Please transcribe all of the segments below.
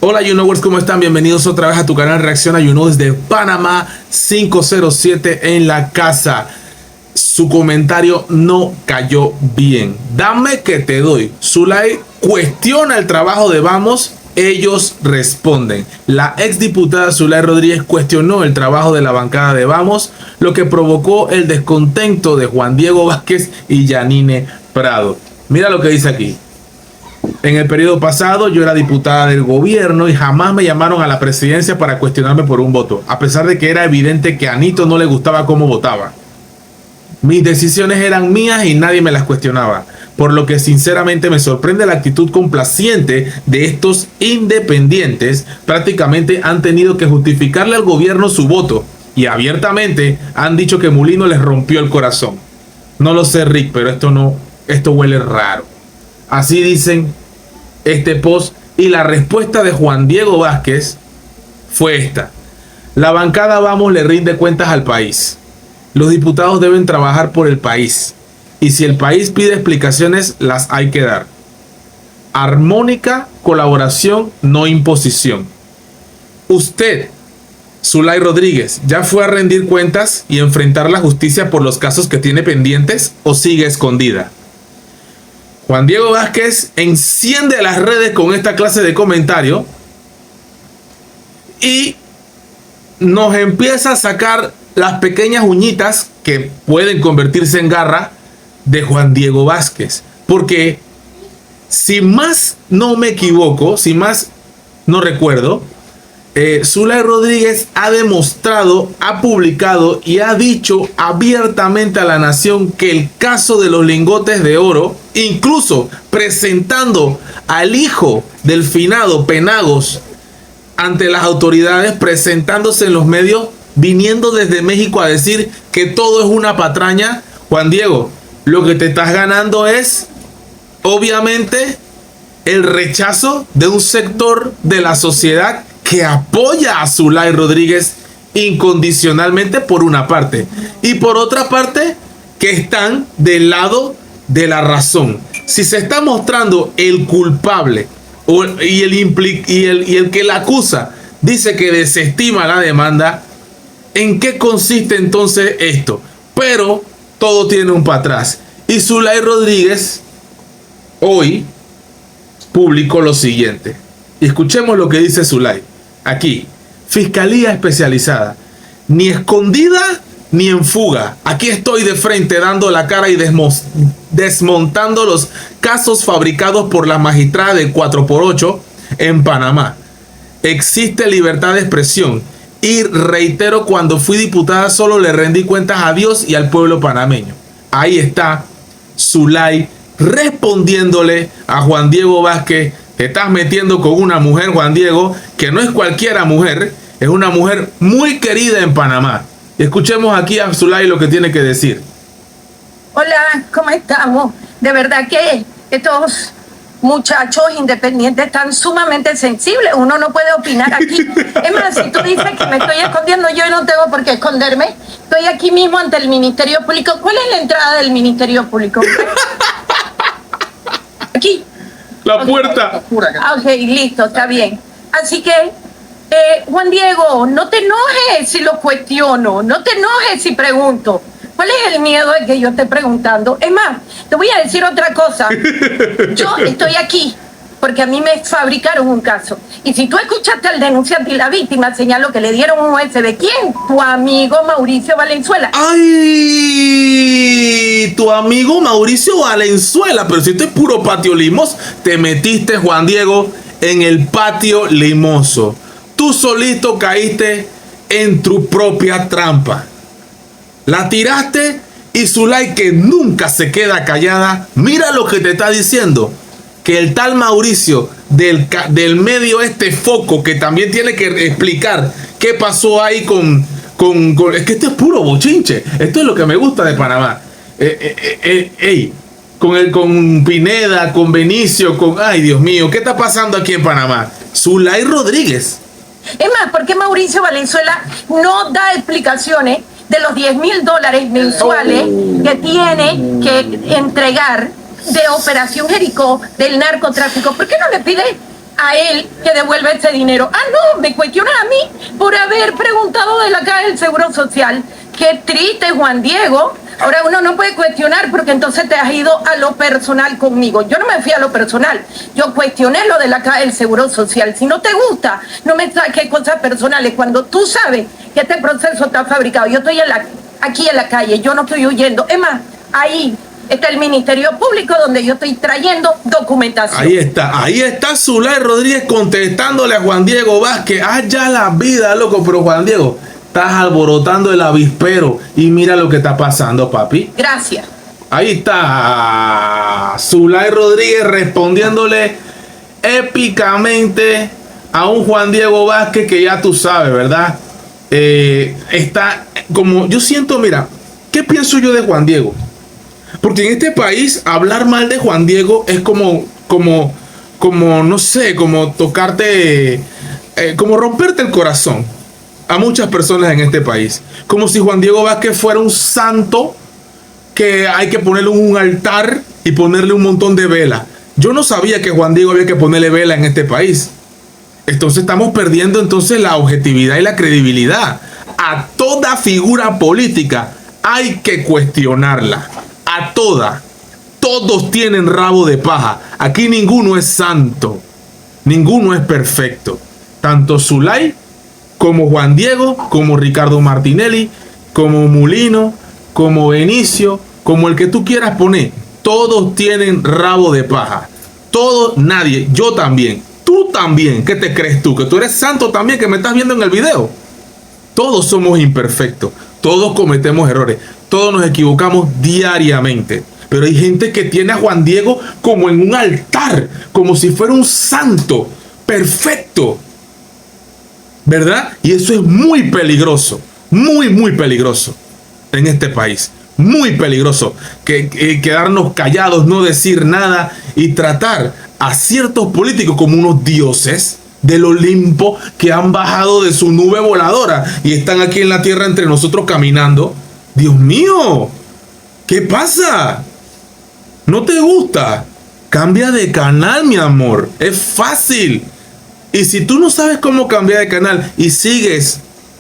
Hola YouKnowers, ¿cómo están? Bienvenidos otra vez a tu canal Reacciona YouKnow desde Panamá 507 en la casa. Su comentario no cayó bien. Dame que te doy. Zulay cuestiona el trabajo de Vamos. Ellos responden. La exdiputada Zulay Rodríguez cuestionó el trabajo de la bancada de Vamos, lo que provocó el descontento de Juan Diego Vázquez y Yanine Prado. Mira lo que dice aquí. En el periodo pasado yo era diputada del gobierno y jamás me llamaron a la presidencia para cuestionarme por un voto, a pesar de que era evidente que a Anito no le gustaba cómo votaba. Mis decisiones eran mías y nadie me las cuestionaba, por lo que sinceramente me sorprende la actitud complaciente de estos independientes. Prácticamente han tenido que justificarle al gobierno su voto y abiertamente han dicho que Mulino les rompió el corazón. No lo sé, Rick, pero esto huele raro. Así dicen este post, y la respuesta de Juan Diego Vázquez fue esta: la bancada Vamos le rinde cuentas al país. Los diputados deben trabajar por el país y si el país pide explicaciones las hay que dar. Armónica colaboración, no imposición. Usted, Zulay Rodríguez, ¿ya fue a rendir cuentas y enfrentar la justicia por los casos que tiene pendientes o sigue escondida? Juan Diego Vázquez enciende las redes con esta clase de comentario y nos empieza a sacar las pequeñas uñitas que pueden convertirse en garra de Juan Diego Vázquez. Porque si más no me equivoco, si más no recuerdo, Zulay Rodríguez ha demostrado, ha publicado y ha dicho abiertamente a la nación que el caso de los lingotes de oro, incluso presentando al hijo del finado Penagos ante las autoridades, presentándose en los medios, viniendo desde México a decir que todo es una patraña. Juan Diego, lo que te estás ganando es obviamente el rechazo de un sector de la sociedad que apoya a Zulay Rodríguez incondicionalmente por una parte, y por otra parte que están del lado de la razón. Si se está mostrando el culpable y el que la acusa dice que desestima la demanda, ¿en qué consiste entonces esto? Pero todo tiene un para atrás, y Zulay Rodríguez hoy publicó lo siguiente. Escuchemos lo que dice Zulay. Aquí, Fiscalía Especializada, ni escondida ni en fuga. Aquí estoy de frente dando la cara y desmontando los casos fabricados por la magistrada de 4x8 en Panamá. Existe libertad de expresión y reitero, cuando fui diputada solo le rendí cuentas a Dios y al pueblo panameño. Ahí está Zulay respondiéndole a Juan Diego Vázquez. Te estás metiendo con una mujer, Juan Diego, que no es cualquiera mujer, es una mujer muy querida en Panamá. Escuchemos aquí a Zulay lo que tiene que decir. Hola, ¿cómo estamos? De verdad que estos muchachos independientes están sumamente sensibles. Uno no puede opinar aquí. Es más, si tú dices que me estoy escondiendo, yo no tengo por qué esconderme. Estoy aquí mismo ante el Ministerio Público. ¿Cuál es la entrada del Ministerio Público? Aquí. La puerta. Ok, listo, está bien. Así que, Juan Diego, no te enojes si lo cuestiono, no te enojes si pregunto. ¿Cuál es el miedo de que yo esté preguntando? Es más, te voy a decir otra cosa. Yo estoy aquí porque a mí me fabricaron un caso. Y si tú escuchaste al denunciante y la víctima, señaló que le dieron un USB. ¿Quién? Tu amigo Mauricio Valenzuela. ¡Ay! Tu amigo Mauricio Valenzuela. Pero si esto es puro patio limoso. Te metiste, Juan Diego, en el patio limoso. Tú solito caíste en tu propia trampa. La tiraste y Zulay, que nunca se queda callada, mira lo que te está diciendo. Que el tal Mauricio del medio, este foco, que también tiene que explicar qué pasó ahí con es que esto es puro bochinche. Esto es lo que me gusta de Panamá. Con Pineda, con Benicio, ay Dios mío, ¿qué está pasando aquí en Panamá? Zulay Rodríguez. Es más, ¿por qué Mauricio Valenzuela no da explicaciones de los $10,000 mensuales que tiene que entregar de Operación Jericó, del narcotráfico? ¿Por qué no le pide a él que devuelva ese dinero. Ah, no, me cuestionas a mí por haber preguntado de la Caja del Seguro Social. Qué triste, Juan Diego. Ahora uno no puede cuestionar porque entonces te has ido a lo personal conmigo. Yo no me fui a lo personal. Yo cuestioné lo de la Caja del Seguro Social. Si no te gusta, no me saques cosas personales. Cuando tú sabes que este proceso está fabricado, yo estoy aquí en la calle, yo no estoy huyendo. Es más, ahí está el Ministerio Público donde yo estoy trayendo documentación. Ahí está Zulay Rodríguez contestándole a Juan Diego Vázquez. Ya la vida, loco, pero Juan Diego, estás alborotando el avispero y mira lo que está pasando, papi. Gracias. Ahí está Zulay Rodríguez respondiéndole épicamente a un Juan Diego Vázquez que ya tú sabes, ¿verdad? Está como, yo siento, mira, ¿qué pienso yo de Juan Diego? Porque en este país hablar mal de Juan Diego es como no sé, como tocarte, como romperte el corazón a muchas personas en este país. Como si Juan Diego Vázquez fuera un santo que hay que ponerle un altar y ponerle un montón de velas. Yo no sabía que Juan Diego había que ponerle vela en este país. Entonces estamos perdiendo entonces la objetividad y la credibilidad. A toda figura política hay que cuestionarla. A toda. Todos tienen rabo de paja. Aquí ninguno es santo. Ninguno es perfecto. Tanto Zulay como Juan Diego, como Ricardo Martinelli, como Mulino, como Benicio, como el que tú quieras poner. Todos tienen rabo de paja. Todos, nadie. Yo también. Tú también. ¿Qué te crees tú? Que tú eres santo también, que me estás viendo en el video. Todos somos imperfectos. Todos cometemos errores. Todos nos equivocamos diariamente. Pero hay gente que tiene a Juan Diego como en un altar, como si fuera un santo perfecto, ¿verdad? Y eso es muy peligroso, muy peligroso en este país. Muy peligroso quedarnos callados, no decir nada y tratar a ciertos políticos como unos dioses del Olimpo que han bajado de su nube voladora y están aquí en la tierra entre nosotros caminando. Dios mío, ¿qué pasa? ¿No te gusta? Cambia de canal, mi amor. Es fácil. Y si tú no sabes cómo cambiar de canal y sigues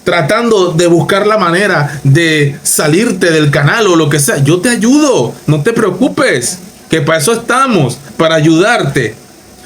tratando de buscar la manera de salirte del canal o lo que sea, yo te ayudo. No te preocupes, que para eso estamos, para ayudarte.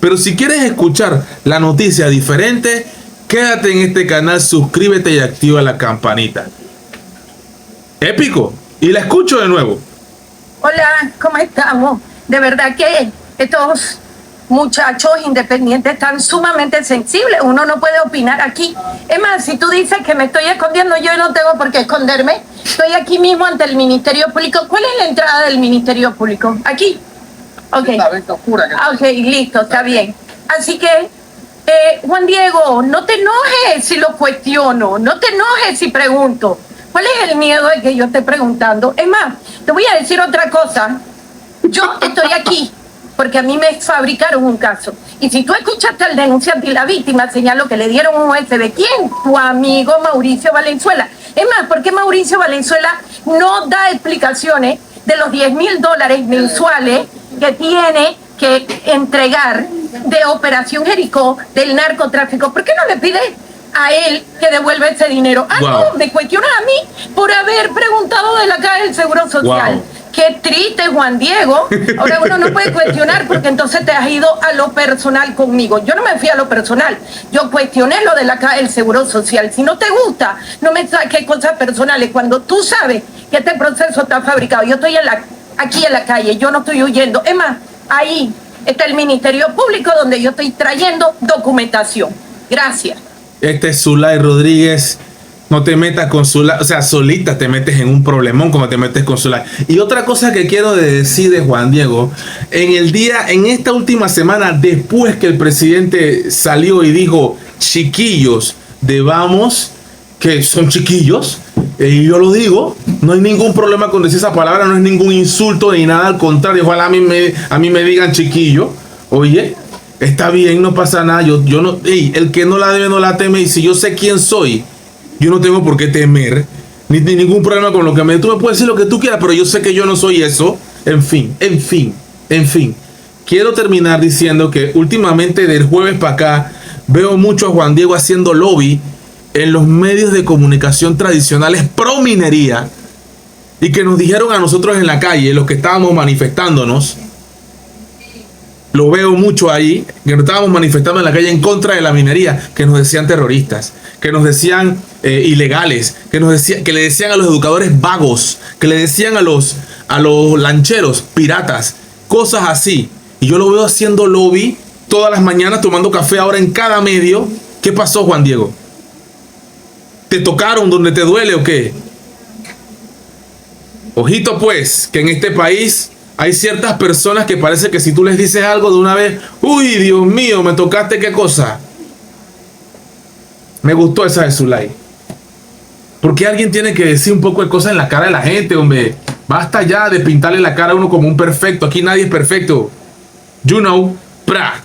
Pero si quieres escuchar la noticia diferente, quédate en este canal, suscríbete y activa la campanita. Épico. Y la escucho de nuevo. Hola, ¿cómo estamos? De verdad que estos muchachos independientes están sumamente sensibles. Uno no puede opinar aquí. Es más, si tú dices que me estoy escondiendo, yo no tengo por qué esconderme. Estoy aquí mismo ante el Ministerio Público. ¿Cuál es la entrada del Ministerio Público? Aquí. Ok. Ok, listo, está bien. Así que, Juan Diego, no te enojes si lo cuestiono. No te enojes si pregunto. ¿Cuál es el miedo de que yo esté preguntando? Es más, te voy a decir otra cosa. Yo estoy aquí porque a mí me fabricaron un caso. Y si tú escuchaste al denunciante y la víctima señaló que le dieron un USB, ¿quién? Tu amigo Mauricio Valenzuela. Es más, ¿por qué Mauricio Valenzuela no da explicaciones de los $10,000 mensuales que tiene que entregar de Operación Jericó del narcotráfico? ¿Por qué no le pide a él que devuelva ese dinero? Ah, wow. No, me cuestionas a mí por haber preguntado de la Caja del Seguro Social. Wow. Qué triste, Juan Diego. Ahora uno no puede cuestionar porque entonces te has ido a lo personal conmigo. Yo no me fui a lo personal. Yo cuestioné lo de la Caja del Seguro Social. Si no te gusta, no me saques cosas personales. Cuando tú sabes que este proceso está fabricado, yo estoy aquí en la calle, yo no estoy huyendo. Es más, ahí está el Ministerio Público donde yo estoy trayendo documentación. Gracias. Este es Zulay Rodríguez. No te metas con Zulay, o sea, solita te metes en un problemón como te metes con Zulay. Y otra cosa que quiero decir de Juan Diego, en esta última semana, después que el presidente salió y dijo chiquillos de Vamos, que son chiquillos, y yo lo digo, no hay ningún problema con decir esa palabra, no es ningún insulto ni nada, al contrario, ojalá a mí me digan chiquillo. Oye, está bien, no pasa nada, yo no, el que no la debe no la teme, y si yo sé quién soy, yo no tengo por qué temer, ni ningún problema con lo que tú me puedes decir lo que tú quieras, pero yo sé que yo no soy eso. En fin. quiero terminar diciendo que últimamente del jueves para acá veo mucho a Juan Diego haciendo lobby en los medios de comunicación tradicionales pro minería, y que nos dijeron a nosotros en la calle, los que estábamos manifestándonos, lo veo mucho ahí, que nos estábamos manifestando en la calle en contra de la minería, que nos decían terroristas, que nos decían ilegales, que le decían a los educadores vagos, que le decían a los lancheros piratas, cosas así. Y yo lo veo haciendo lobby todas las mañanas, tomando café ahora en cada medio. ¿Qué pasó, Juan Diego? ¿Te tocaron donde te duele o qué? Ojito pues, que en este país hay ciertas personas que parece que si tú les dices algo de una vez, uy, Dios mío, me tocaste, ¿qué cosa? Me gustó esa de Zulay. Porque alguien tiene que decir un poco de cosas en la cara de la gente, hombre. Basta ya de pintarle la cara a uno como un perfecto. Aquí nadie es perfecto. You know, pra.